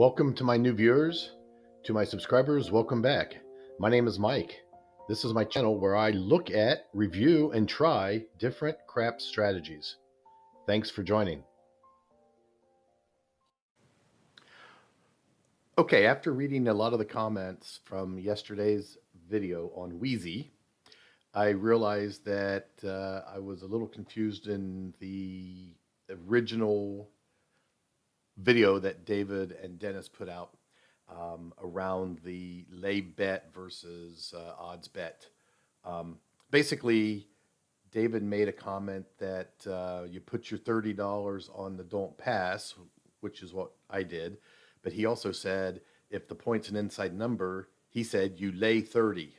Welcome to my new viewers, to my subscribers, welcome back. My name is Mike. This is my channel where I look at, review, and try different craps strategies. Thanks for joining. Okay, after reading a lot of the comments from yesterday's video on Weezy, I realized that I was a little confused in the original video that David and Dennis put out around the lay bet versus odds bet. Basically, David made a comment that you put your $30 on the don't pass, which is what I did. But he also said if the point's an inside number, he said you lay 30.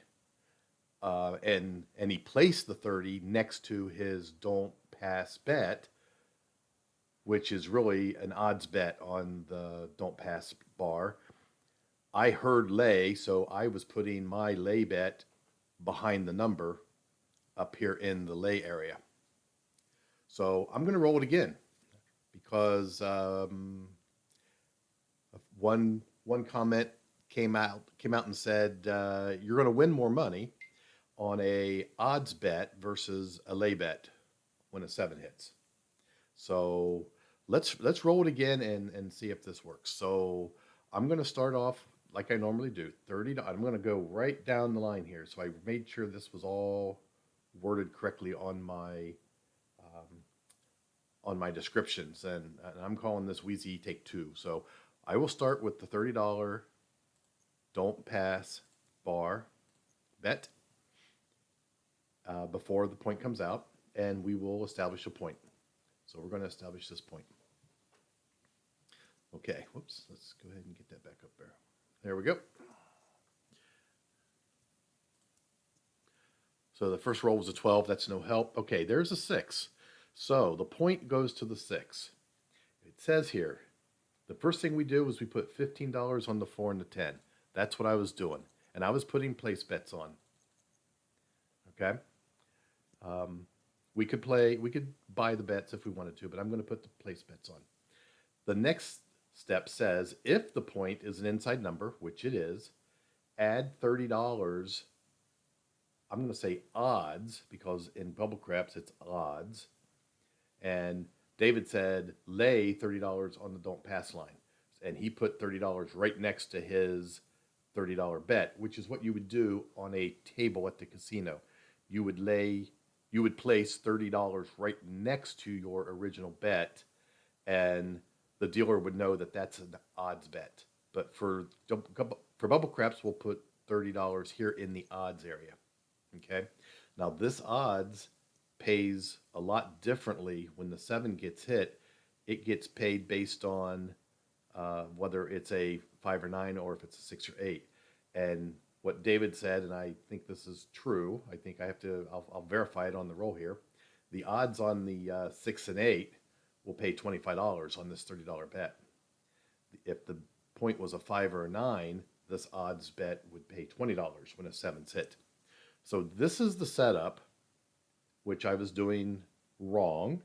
And he placed the 30 next to his don't pass bet, which is really an odds bet on the don't pass bar. I heard lay, so I was putting my lay bet behind the number up here in the lay area. So I'm going to roll it again because one comment came out and said you're going to win more money on a odds bet versus a lay bet when a 7 hits. So let's roll it again and see if this works. So I'm going to start off like I normally do. 30. I'm going to go right down the line here. So I made sure this was all worded correctly on my descriptions, and I'm calling this Weezy Take-2. So I will start with the $30 don't pass bar bet before the point comes out, and we will establish a point. So we're going to establish this point. Okay, whoops, let's go ahead and get that back up there. There we go. So the first roll was a 12, that's no help. Okay, there's a 6. So the point goes to the 6. It says here, the first thing we do is we put $15 on the 4 and the 10. That's what I was doing. And I was putting place bets on. Okay? We could buy the bets if we wanted to, but I'm going to put the place bets on. The next step says, if the point is an inside number, which it is, add $30. I'm going to say odds, because in bubble craps it's odds. And David said, lay $30 on the don't pass line. And he put $30 right next to his $30 bet, which is what you would do on a table at the casino. You would place $30 right next to your original bet, and the dealer would know that that's an odds bet. But for bubble craps, we'll put $30 here in the odds area. Okay. Now this odds pays a lot differently when the 7 gets hit. It gets paid based on whether it's a 5 or 9 or if it's a 6 or 8. And what David said, and I think this is true, I think I'll verify it on the roll here. The odds on the 6 and 8 will pay $25 on this $30 bet. If the point was a 5 or a 9, this odds bet would pay $20 when a 7's hit. So this is the setup, which I was doing wrong,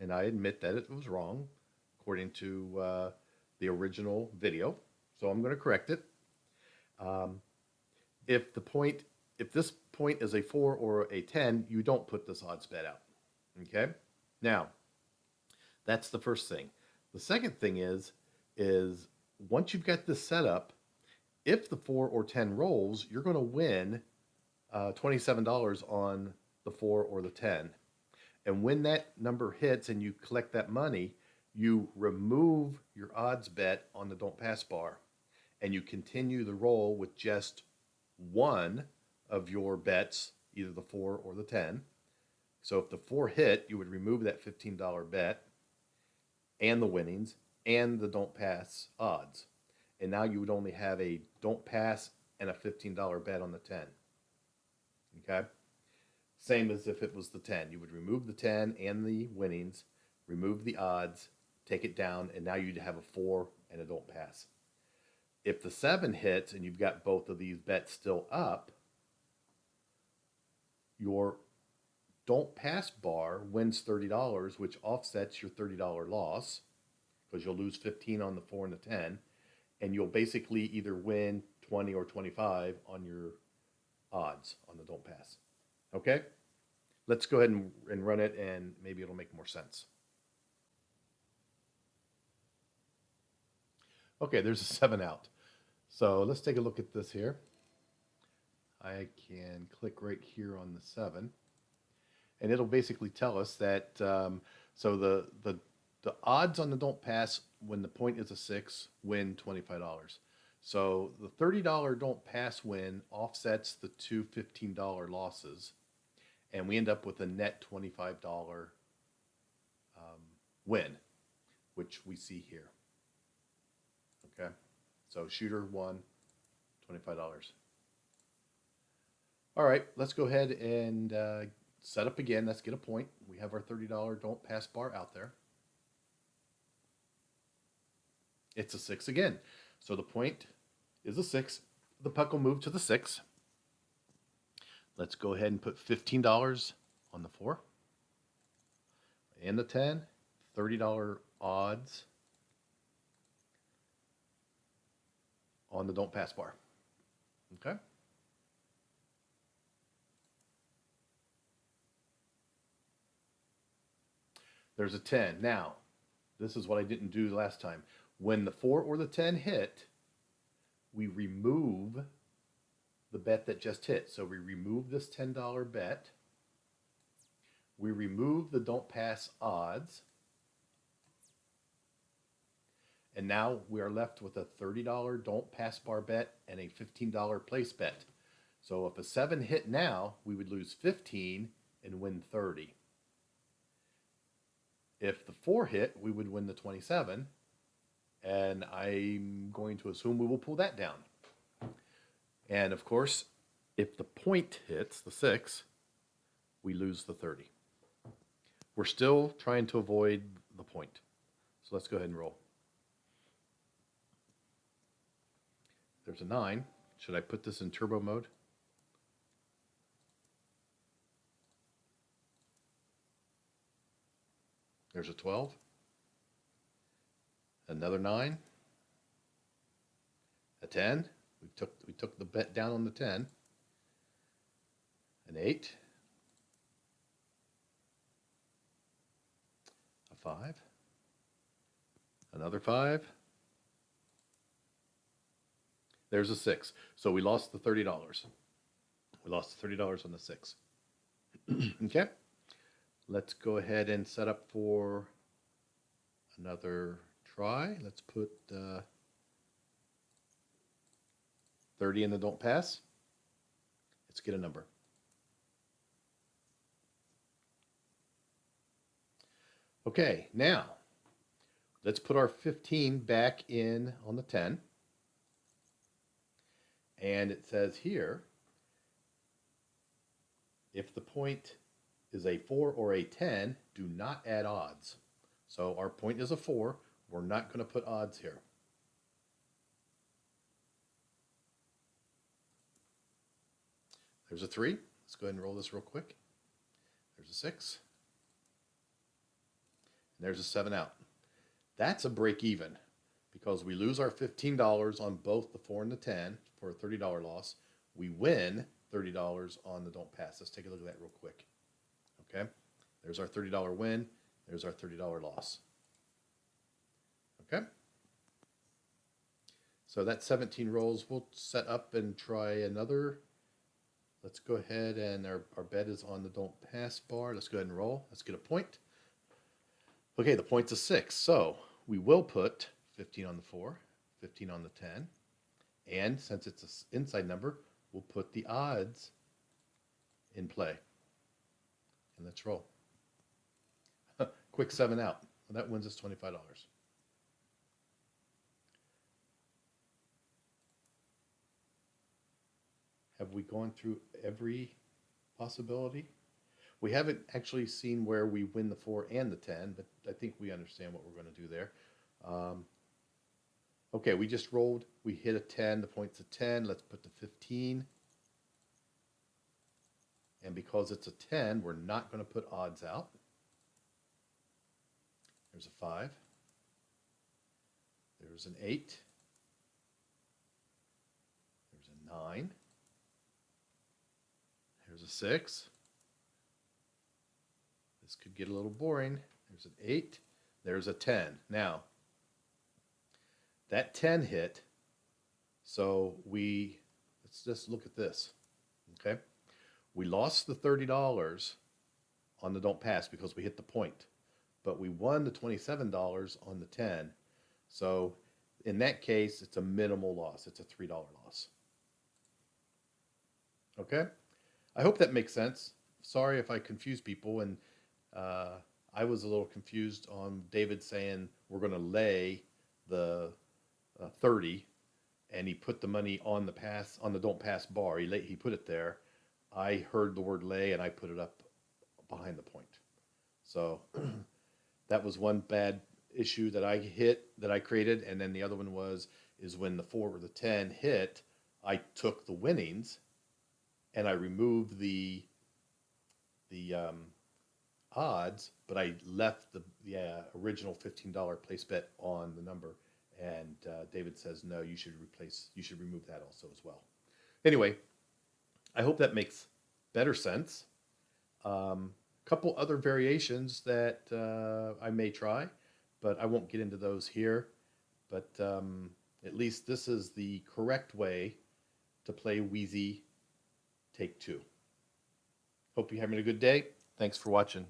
and I admit that it was wrong according to the original video. So I'm going to correct it. If this point is a 4 or a 10, you don't put this odds bet out. Okay? Now, that's the first thing. The second thing is once you've got this set up, if the 4 or 10 rolls, you're going to win $27 on the 4 or the 10. And when that number hits and you collect that money, you remove your odds bet on the don't pass bar, and you continue the roll with just one of your bets, either the 4 or the 10. So if the 4 hit, you would remove that $15 bet and the winnings and the don't pass odds. And now you would only have a don't pass and a $15 bet on the 10. Okay? Same as if it was the 10. You would remove the 10 and the winnings, remove the odds, take it down, and now you'd have a 4 and a don't pass. If the 7 hits and you've got both of these bets still up, your don't pass bar wins $30, which offsets your $30 loss, because you'll lose 15 on the 4 and the 10, and you'll basically either win 20 or 25 on your odds on the don't pass. Okay? Let's go ahead and run it, and maybe it'll make more sense. Okay, there's a 7 out. So let's take a look at this here. I can click right here on the 7, and it'll basically tell us that so the odds on the don't pass when the point is a 6 win $25. So the $30 don't pass win offsets the two $15 losses, and we end up with a net $25 win, which we see here. Okay, so shooter won $25. All right, let's go ahead and set up again. Let's get a point. We have our $30 don't pass bar out there. It's a 6 again. So the point is a 6. The puck will move to the 6. Let's go ahead and put $15 on the 4. And the 10. $30 odds on the don't pass bar. Okay. There's a 10. Now, this is what I didn't do last time. When the 4 or the 10 hit, we remove the bet that just hit. So we remove this $10 bet. We remove the don't pass odds. And now we are left with a $30 don't pass bar bet and a $15 place bet. So if a 7 hit now, we would lose 15 and win 30. If the 4 hit, we would win the 27. And I'm going to assume we will pull that down. And of course, if the point hits, the 6, we lose the 30. We're still trying to avoid the point. So let's go ahead and roll. There's a 9. Should I put this in turbo mode? There's a 12. Another 9. A 10. We took the bet down on the 10. An 8. A 5. Another 5. There's a 6. So we lost the $30. We lost the $30 on the 6. Okay. Let's go ahead and set up for another try. Let's put 30 in the don't pass. Let's get a number. Okay, now let's put our 15 back in on the 10. And it says here, if the point is a 4 or a 10, do not add odds. So our point is a 4. We're not going to put odds here. There's a 3. Let's go ahead and roll this real quick. There's a 6. And there's a 7 out. That's a break even because we lose our $15 on both the 4 and the 10 for a $30 loss. We win $30 on the don't pass. Let's take a look at that real quick. Okay, there's our $30 win. There's our $30 loss. Okay, so that's 17 rolls. We'll set up and try another. Let's go ahead, and our bet is on the don't pass bar. Let's go ahead and roll. Let's get a point. Okay, the point's a 6. So we will put 15 on the 4, 15 on the 10. And since it's an inside number, we'll put the odds in play. And let's roll. Quick 7 out. Well, that wins us $25. Have we gone through every possibility? We haven't actually seen where we win the 4 and the 10, but I think we understand what we're going to do there. Okay, we just rolled. We hit a 10. The point's a 10. Let's put the 15. And because it's a 10, we're not going to put odds out. There's a 5. There's an 8. 9. Here's a 6. This could get a little boring. There's an 8. There's a 10. Now, that 10 hit, so let's just look at this, okay? We lost the $30 on the don't pass because we hit the point, but we won the $27 on the 10. So in that case, it's a minimal loss. It's a $3 loss. Okay? I hope that makes sense. Sorry if I confuse people, and I was a little confused on David saying we're going to lay the 30, and he put the money on the don't pass bar. He put it there. I heard the word lay, and I put it up behind the point. So that was one bad issue that I created, and then the other one is when the 4 or the 10 hit, I took the winnings and I removed the odds, but I left the original $15 place bet on the number. And David says, no, you should remove that also as well. Anyway, I hope that makes better sense. Couple other variations that I may try, but I won't get into those here. But at least this is the correct way to play Weezy Take-2. Hope you're having a good day. Thanks for watching.